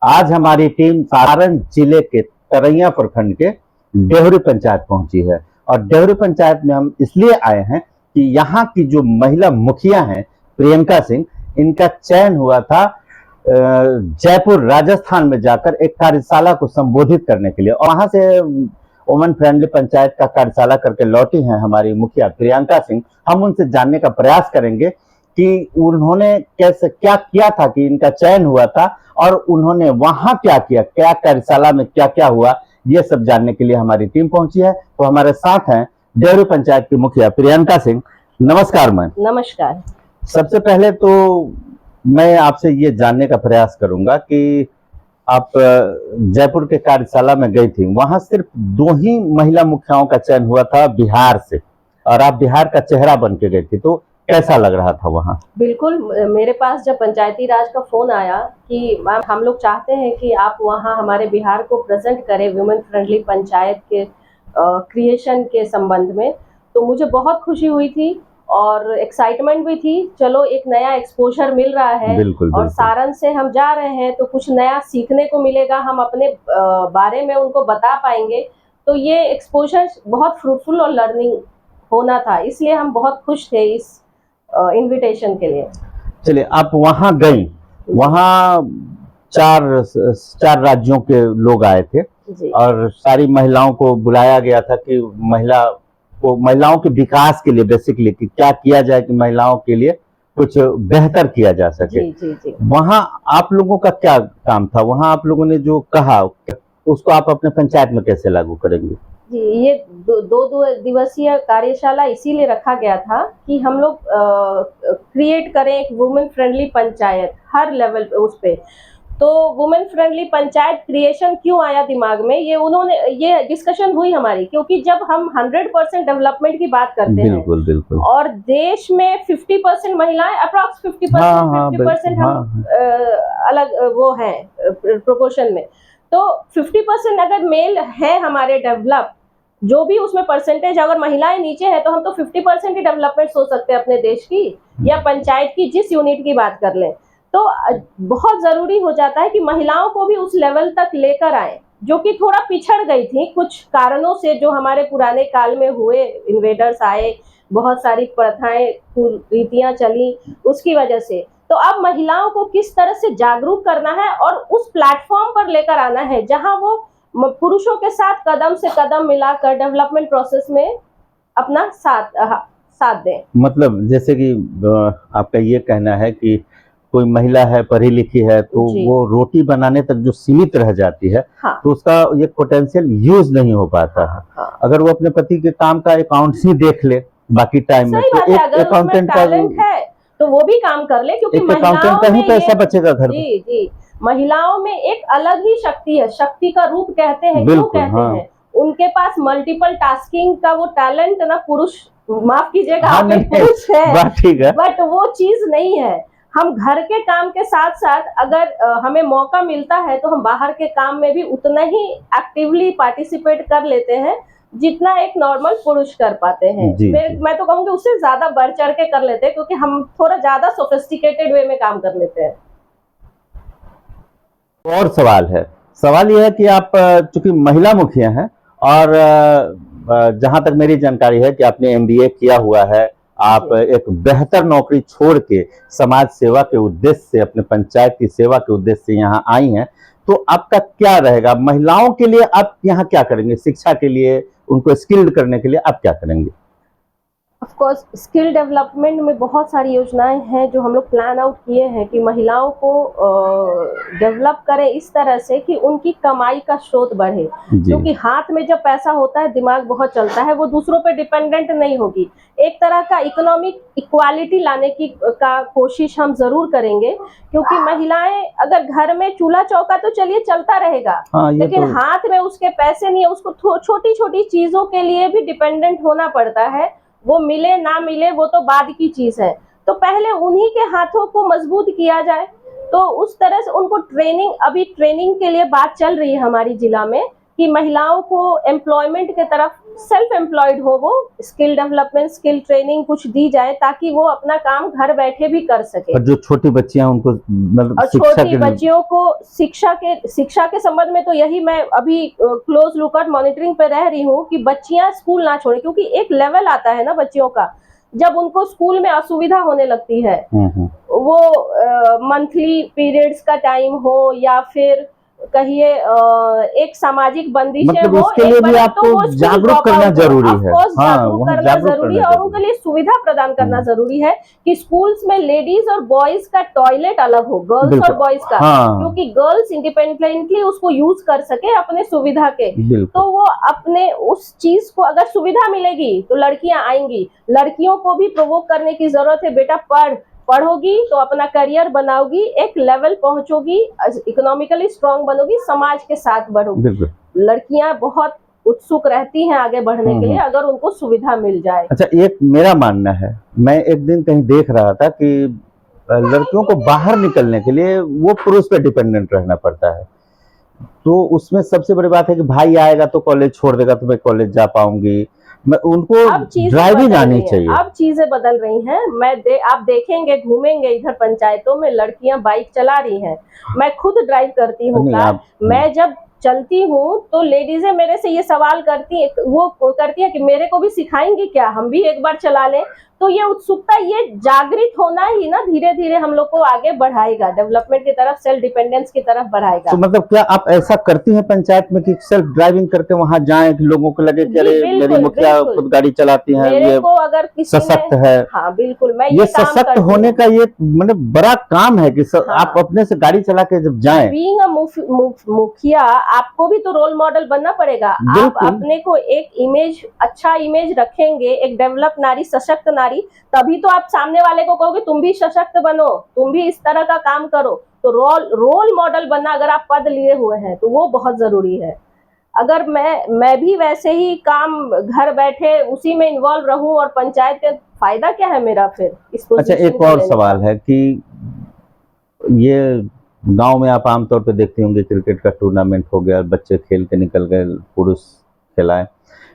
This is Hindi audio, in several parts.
आज हमारी टीम सारण जिले के तरैया प्रखंड के डेहरी पंचायत पहुंची है। और डेहरी पंचायत में हम इसलिए आए हैं कि यहाँ की जो महिला मुखिया हैं प्रियंका सिंह, इनका चयन हुआ था जयपुर राजस्थान में जाकर एक कार्यशाला को संबोधित करने के लिए। और वहां से वुमन फ्रेंडली पंचायत का कार्यशाला करके लौटी हैं हमारी मुखिया प्रियंका सिंह। हम उनसे जानने का प्रयास करेंगे कि उन्होंने कैसे क्या किया था कि इनका चयन हुआ था, और उन्होंने वहां क्या किया, क्या कार्यशाला में क्या क्या हुआ, ये सब जानने के लिए हमारी टीम पहुंची है। तो हमारे साथ हैं डेहरी पंचायत की मुखिया प्रियंका सिंह। नमस्कार मैम। नमस्कार। सबसे पहले तो मैं आपसे ये जानने का प्रयास करूंगा कि आप जयपुर के कार्यशाला में गई थी, वहां सिर्फ 2 ही महिला मुखियाओं का चयन हुआ था बिहार से, और आप बिहार का चेहरा बन के गई थी, तो कैसा लग रहा था वहाँ? बिल्कुल, मेरे पास जब पंचायती राज का फोन आया कि मैम हम लोग चाहते हैं कि आप वहाँ हमारे बिहार को प्रेजेंट करें वुमेन फ्रेंडली पंचायत के क्रिएशन के संबंध में, तो मुझे बहुत खुशी हुई थी और एक्साइटमेंट भी थी। चलो एक नया एक्सपोजर मिल रहा है। बिल्कुल, और सारण से हम जा रहे हैं तो कुछ नया सीखने को मिलेगा, हम अपने बारे में उनको बता पाएंगे। तो ये एक्सपोजर बहुत फ्रूटफुल और लर्निंग होना था, इसलिए हम बहुत खुश थे इस इनविटेशन के लिए। चलिए, आप वहां गई, वहां चार राज्यों के लोग आए थे जी। और सारी महिलाओं को बुलाया गया था कि महिलाओं के विकास के लिए बेसिकली कि क्या किया जाए कि महिलाओं के लिए कुछ बेहतर किया जा सके। जी जी जी। वहां आप लोगों का क्या काम था? वहां आप लोगों ने जो कहा उसको आप अपने पंचायत में कैसे लागू करेंगे? जी, ये दो दिवसीय कार्यशाला इसीलिए रखा गया था कि हम लोग क्रिएट करें एक वुमेन फ्रेंडली पंचायत हर लेवल पे उस पे। तो वुमेन फ्रेंडली पंचायत क्रिएशन क्यों आया दिमाग में, ये डिस्कशन हुई हमारी, क्योंकि जब हम 100% डेवलपमेंट की बात करते हैं, बिल्कुल बिल्कुल, और देश में 50% महिलाएं, अप्रॉक्स 50% हम अलग वो हैं प्रोपोर्शन में, तो 50% अगर मेल है हमारे डेवलप, जो भी उसमें परसेंटेज अगर महिलाएं नीचे है तो हम तो 50% ही डेवलपमेंट सोच सकते हैं अपने देश की या पंचायत की जिस यूनिट की बात कर लें। तो बहुत जरूरी हो जाता है कि महिलाओं को भी उस लेवल तक लेकर आए जो कि थोड़ा पिछड़ गई थी कुछ कारणों से, जो हमारे पुराने काल में हुए, इन्वेडर्स आए, बहुत सारी प्रथाएं रीतियां चली, उसकी वजह से। तो अब महिलाओं को किस तरह से जागरूक करना है और उस प्लेटफॉर्म पर लेकर आना है जहां वो पुरुषों के साथ कदम से कदम मिलाकर डेवलपमेंट प्रोसेस में अपना साथ दें। मतलब जैसे कि आपका ये कहना है कि कोई महिला है, पढ़ी लिखी है, तो वो रोटी बनाने तक जो सीमित रह जाती है, हाँ। तो उसका ये पोटेंशियल यूज नहीं हो पाता है। हाँ। अगर वो अपने पति के काम का अकाउंट्स ही देख ले बाकी टाइम में, तो एक अकाउंटेंट का है तो वो भी काम कर ले, क्योंकि अकाउंटेंट का ही पैसा बचेगा घर में। जी जी, महिलाओं में एक अलग ही शक्ति है, शक्ति का रूप कहते हैं, क्यों कहते हैं, उनके पास मल्टीपल टास्किंग का वो टैलेंट ना पुरुष, माफ कीजिएगा, पुरुष है, बट वो चीज नहीं है। हम घर के काम के साथ साथ अगर हमें मौका मिलता है तो हम बाहर के काम में भी उतना ही एक्टिवली पार्टिसिपेट कर लेते हैं जितना एक नॉर्मल पुरुष कर पाते हैं। मैं तो कहूँगी उससे ज्यादा बढ़ चढ़ के कर लेते हैं, क्योंकि हम थोड़ा ज्यादा सोफिस्टिकेटेड वे में काम कर लेते हैं। और सवाल यह है कि आप चूंकि महिला मुखिया हैं और जहां तक मेरी जानकारी है कि आपने MBA किया हुआ है, आप एक बेहतर नौकरी छोड़ के समाज सेवा के उद्देश्य से, अपने पंचायत की सेवा के उद्देश्य से यहाँ आई हैं, तो आपका क्या रहेगा महिलाओं के लिए? आप यहाँ क्या करेंगे? शिक्षा के लिए, उनको स्किल्ड करने के लिए आप क्या करेंगे? ऑफ कोर्स स्किल डेवलपमेंट में बहुत सारी योजनाएं हैं जो हम लोग प्लान आउट किए हैं कि महिलाओं को डेवलप करें इस तरह से कि उनकी कमाई का स्रोत बढ़े, क्योंकि हाथ में जब पैसा होता है दिमाग बहुत चलता है, वो दूसरों पे डिपेंडेंट नहीं होगी। एक तरह का इकोनॉमिक इक्वालिटी लाने की कोशिश हम जरूर करेंगे, क्योंकि महिलाएं अगर घर में चूल्हा चौका तो चलिए चलता रहेगा, लेकिन हाथ में उसके पैसे नहीं है, उसको छोटी छोटी चीजों के लिए भी डिपेंडेंट होना पड़ता है। वो मिले ना मिले वो तो बाद की चीज है, तो पहले उन्हीं के हाथों को मजबूत किया जाए। तो उस तरह से उनको ट्रेनिंग के लिए बात चल रही है हमारी जिला में कि महिलाओं को एम्प्लॉयमेंट के तरफ, सेल्फ एम्प्लॉयड हो, वो स्किल डेवलपमेंट, स्किल ट्रेनिंग कुछ दी जाए ताकि वो अपना काम घर बैठे भी कर सके। और जो छोटी बच्चियां उनको मतलब और छोटी बच्चियों को शिक्षा के संबंध में तो यही मैं अभी क्लोज लुकआउट मॉनिटरिंग पे रह रही हूँ कि बच्चियां स्कूल ना छोड़े, क्योंकि एक लेवल आता है ना बच्चियों का जब उनको स्कूल में असुविधा होने लगती है, वो मंथली पीरियड्स का टाइम हो या फिर कहिए एक सामाजिक बंदिशें मतलब हो, इसके लिए भी आपको जागरूक करना जरूरी है। जागरूक करना जरूरी है और उनके लिए सुविधा प्रदान करना जरूरी है कि स्कूल्स में लेडीज और बॉयज का टॉयलेट अलग हो, गर्ल्स और बॉयज का, क्योंकि गर्ल्स इंडिपेंडेंटली उसको यूज कर सके अपने सुविधा के। तो वो अपने उस चीज को, अगर सुविधा मिलेगी तो लड़कियां आएंगी। लड़कियों को भी प्रोवोक करने की जरूरत है, बेटा पढ़ोगी तो अपना करियर बनाओगी, एक लेवल पहुंचोगी, इकोनॉमिकली स्ट्रांग बनोगी, समाज के साथ बढ़ोगी। लड़कियां बहुत उत्सुक रहती हैं आगे बढ़ने के लिए अगर उनको सुविधा मिल जाए। अच्छा, एक मेरा मानना है, मैं एक दिन कहीं देख रहा था कि लड़कियों को बाहर निकलने के लिए वो पुरुष पे डिपेंडेंट रहना पड़ता है। तो उसमें सबसे बड़ी बात है कि भाई आएगा तो कॉलेज छोड़ देगा तो मैं कॉलेज जा पाऊंगी। उनको ड्राइविंग आनी चाहिए। अब चीजें बदल रही हैं। आप देखेंगे, घूमेंगे इधर पंचायतों में लड़कियां बाइक चला रही हैं। मैं खुद ड्राइव करती हूँ कार। मैं जब चलती हूँ तो लेडीजें मेरे से ये सवाल करती है कि मेरे को भी सिखाएंगी क्या, हम भी एक बार चला लें। तो ये उत्सुकता, ये जागृत होना ही ना धीरे धीरे हम लोग को आगे बढ़ाएगा, डेवलपमेंट की तरफ, सेल्फ डिपेंडेंस की तरफ बढ़ाएगा। तो मतलब क्या आप ऐसा करती हैं पंचायत में कि सेल्फ ड्राइविंग करके वहां जाएं कि लोगों को लगे कि अरे मेरी मुखिया खुद गाड़ी चलाती हैं, ये को अगर किसी सशक्त है। हाँ बिल्कुल, मैं ये सशक्त होने का ये मतलब बड़ा काम है कि आप अपने से गाड़ी चला के जब जाएं। बीइंग अ मुखिया आपको भी तो रोल मॉडल बनना पड़ेगा। आप अपने को एक इमेज, अच्छा इमेज रखेंगे, एक डेवलप नारी, सशक्त नारी, तभी तो आप सामने वाले को कहोगे तुम भी सशक्त बनो, तुम भी इस तरह का काम करो। तो रोल मॉडल बनना, अगर आप पद लिए हुए हैं तो वो बहुत जरूरी है। अगर मैं भी वैसे ही काम घर बैठे उसी में इन्वॉल्व रहूं और पंचायत के फायदा क्या है मेरा फिर इस अच्छा, एक और सवाल है कि ये गांव में आप आमतौर पे देखते होंगे क्रिकेट का टूर्नामेंट हो गया, बच्चे खेल के निकल गए, पुरुष खिलाए,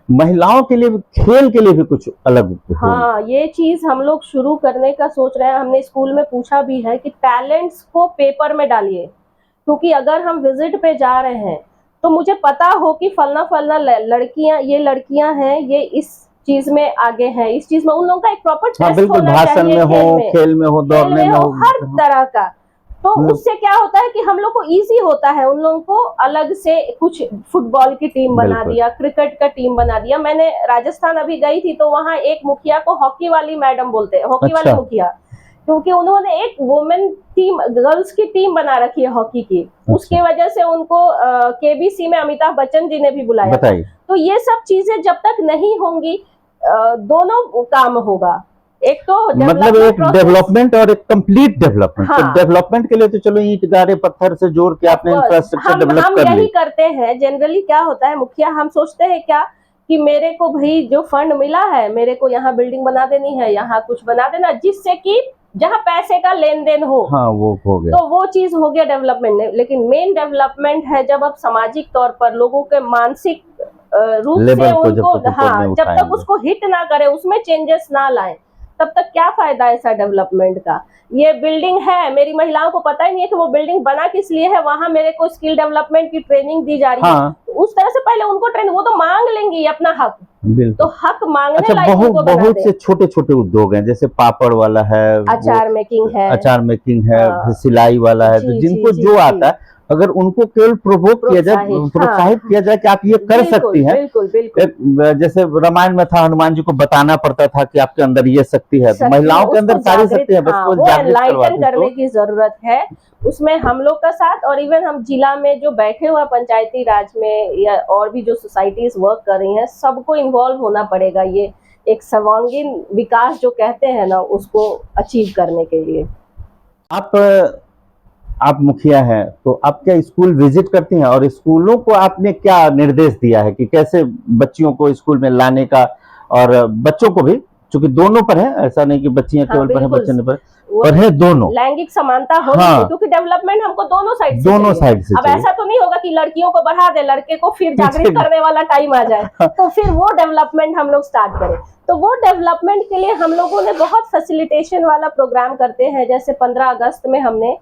महिलाओं के लिए खेल के लिए भी कुछ अलग। हाँ, ये चीज हम लोग शुरू करने का सोच रहे हैं। हमने स्कूल में पूछा भी है कि टैलेंट्स को पेपर में डालिए, क्योंकि अगर हम विजिट पे जा रहे हैं तो मुझे पता हो कि फलना लड़कियां, ये लड़कियां हैं, ये इस चीज में आगे हैं, इस चीज में उन लोगों का एक प्रॉपर टेस्ट होना चाहिए, भाषण में हो, खेल में हो, दौड़ने में हो, हर तरह का। तो उससे क्या होता है कि हम लोग को इजी होता है। उन लोगों को अलग से कुछ फुटबॉल की टीम बना दिया, क्रिकेट का टीम बना दिया। मैंने राजस्थान अभी गई थी तो वहाँ एक मुखिया को हॉकी वाली मैडम बोलते हैं, हॉकी वाली मुखिया, क्योंकि उन्होंने एक वुमेन टीम, गर्ल्स की टीम बना रखी है हॉकी की। उसके वजह से उनको केबीसी में अमिताभ बच्चन जी ने भी बुलाया। तो ये सब चीजें जब तक नहीं होंगी, दोनों काम होगा। एक तो मतलब एक डेवलपमेंट और एक कंप्लीट डेवलपमेंट। हाँ। तो डेवलपमेंट के लिए तो चलो ईंट गारे पत्थर से जोड़ के आपने इंफ्रास्ट्रक्चर डेवलप कर लिया। हम यही करते हैं जनरली। क्या होता है मुखिया, हम सोचते हैं क्या कि मेरे को भाई जो फंड मिला है, मेरे को यहाँ बिल्डिंग बना देनी है, यहाँ कुछ बना देना, जिससे कि जहाँ पैसे का लेन देन हो। हाँ, वो हो गया, तो वो चीज हो गया डेवलपमेंट। लेकिन मेन डेवलपमेंट है जब आप सामाजिक तौर पर लोगों के मानसिक रूप से उनको, हाँ, जब तक उसको हिट ना करे, उसमें चेंजेस ना लाए, तब तक क्या फायदा ऐसा डेवलपमेंट का। ये बिल्डिंग है, मेरी महिलाओं को पता ही नहीं है कि वो बिल्डिंग बना किस लिए है, वहां मेरे को स्किल डेवलपमेंट की ट्रेनिंग दी जा रही है। उस तरह से पहले उनको ट्रेनिंग, वो तो मांग लेंगी अपना हक। तो हक मांगने लायक उनको बना बहुत से छोटे छोटे उद्योग हैं, जैसे पापड़ वाला है, अचार मेकिंग है, सिलाई वाला है, तो जिनको जो आता है अगर उनको केवल प्रोवोक किया जाए, प्रोत्साहित किया जाए कि आप ये कर सकती हैं। जैसे रामायण में था, हनुमान जी को बताना पड़ता था कि आपके अंदर ये शक्ति है, तो महिलाओं के अंदर सारी शक्ति है, बस वो एनलाइटन करने की जरूरत है। उसमें हम लोग का साथ, और इवन हम जिला में जो बैठे हुए पंचायती राज में या और भी जो सोसाइटीज वर्क कर रही हैं, सबको इन्वॉल्व होना पड़ेगा। ये एक सर्वांगीण विकास जो कहते हैं ना, उसको अचीव करने के लिए। आप मुखिया हैं तो आप क्या स्कूल विजिट करती हैं, और स्कूलों को आपने क्या निर्देश दिया है कि कैसे बच्चियों को स्कूल में लाने का, और बच्चों को भी चूंकि दोनों पर है, ऐसा नहीं कि बच्चियां हाँ, केवल पर है, बिल्कुल। बच्चे पर वो है, दोनों लैंगिक समानता हो, हाँ। क्योंकि डेवलपमेंट हमको दोनों साइड से दोनों चाहिए। साइड से अब चाहिए। ऐसा तो नहीं होगा कि लड़कियों को बढ़ा दे, लड़के को फिर जागृत करने वाला टाइम आ जाए, तो फिर वो डेवलपमेंट हम लोग स्टार्ट करें। तो वो डेवलपमेंट के लिए हम लोगों ने बहुत फैसिलिटेशन वाला प्रोग्राम करते हैं। जैसे 15 अगस्त में हमने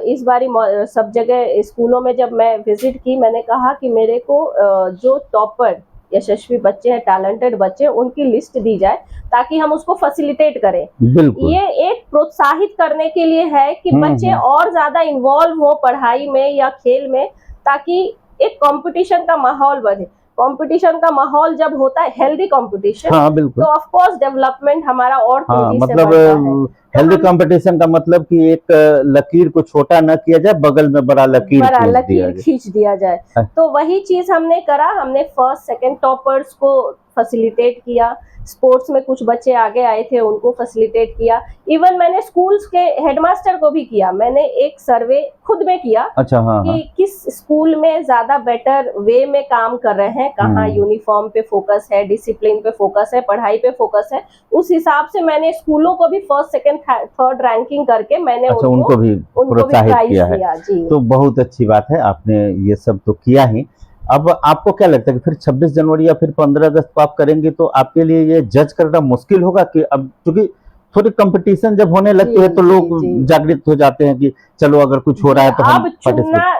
इस बारी सब जगह स्कूलों में जब मैं विजिट की, मैंने कहा कि मेरे को जो टॉपर यशस्वी बच्चे हैं, टैलेंटेड बच्चे, उनकी लिस्ट दी जाए ताकि हम उसको फैसिलिटेट करें। बिल्कुल। ये एक प्रोत्साहित करने के लिए है कि बच्चे और ज्यादा इन्वॉल्व हो पढ़ाई में या खेल में, ताकि एक कंपटीशन का माहौल बढ़े। कंपटीशन का माहौल जब होता है, हेल्दी कंपटीशन, हाँ, बिल्कुल। तो ऑफ कोर्स डेवलपमेंट हमारा और तेजी से मतलब बढ़ता है। हेल्दी कंपटीशन का मतलब कि एक लकीर को छोटा न किया जाए, बगल में बड़ा लकीर खींच दिया जाए। तो वही चीज हमने करा। हमने फर्स्ट सेकंड टॉपर्स को फैसिलिटेट किया, स्पोर्ट्स में कुछ बच्चे आगे आए थे उनको फैसिलिटेट किया। इवन मैंने स्कूल्स के हेडमास्टर को भी किया, मैंने एक सर्वे खुद में किया। अच्छा, हाँ, कि किस स्कूल में ज्यादा बेटर वे में काम कर रहे हैं, कहाँ यूनिफॉर्म पे फोकस है, डिसिप्लिन पे फोकस है, पढ़ाई पे फोकस है। उस हिसाब से मैंने स्कूलों को भी फर्स्ट सेकंड थर्ड रैंकिंग करके मैंने उनको भी प्रोत्साहित किया है। जी। तो बहुत अच्छी बात है, आपने ये सब तो किया ही। अब आपको क्या लगता है कि फिर 26 जनवरी या फिर 15 अगस्त को आप करेंगे तो आपके लिए ये जज करना मुश्किल होगा? कि अब क्योंकि थोड़ी कंपटीशन जब होने लगती है तो लोग जागृत हो जाते हैं कि चलो अगर कुछ हो रहा है तो हम चुनना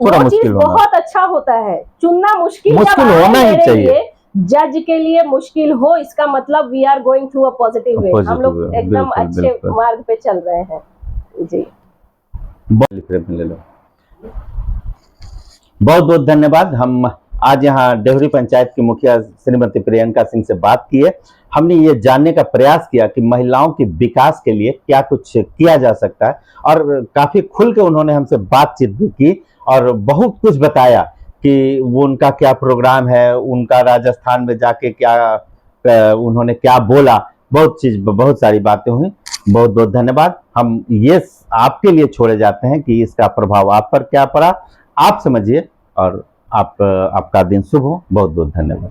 थोड़ा मुश्किल होगा। बहुत अच्छा होता है, चुनना मुश्किल होना ही चाहिए। जज के लिए मुश्किल हो, इसका मतलब we are going through a positive way, हम लोग एकदम अच्छे मार्ग पे चल रहे हैं। जी, बहुत बहुत धन्यवाद। हम आज यहाँ डेहरी पंचायत की मुखिया श्रीमती प्रियंका सिंह से बात की है। हमने ये जानने का प्रयास किया कि महिलाओं के विकास के लिए क्या कुछ किया जा सकता है, और काफी खुल के उन्होंने हमसे बातचीत भी की और बहुत कुछ बताया कि वो उनका क्या प्रोग्राम है, उनका राजस्थान में जाके क्या उन्होंने क्या बोला, बहुत सारी बातें हुई। बहुत बहुत धन्यवाद। हम ये आपके लिए छोड़े जाते हैं कि इसका प्रभाव आप पर क्या पड़ा, आप समझिए, और आपका दिन शुभ हो। बहुत बहुत धन्यवाद।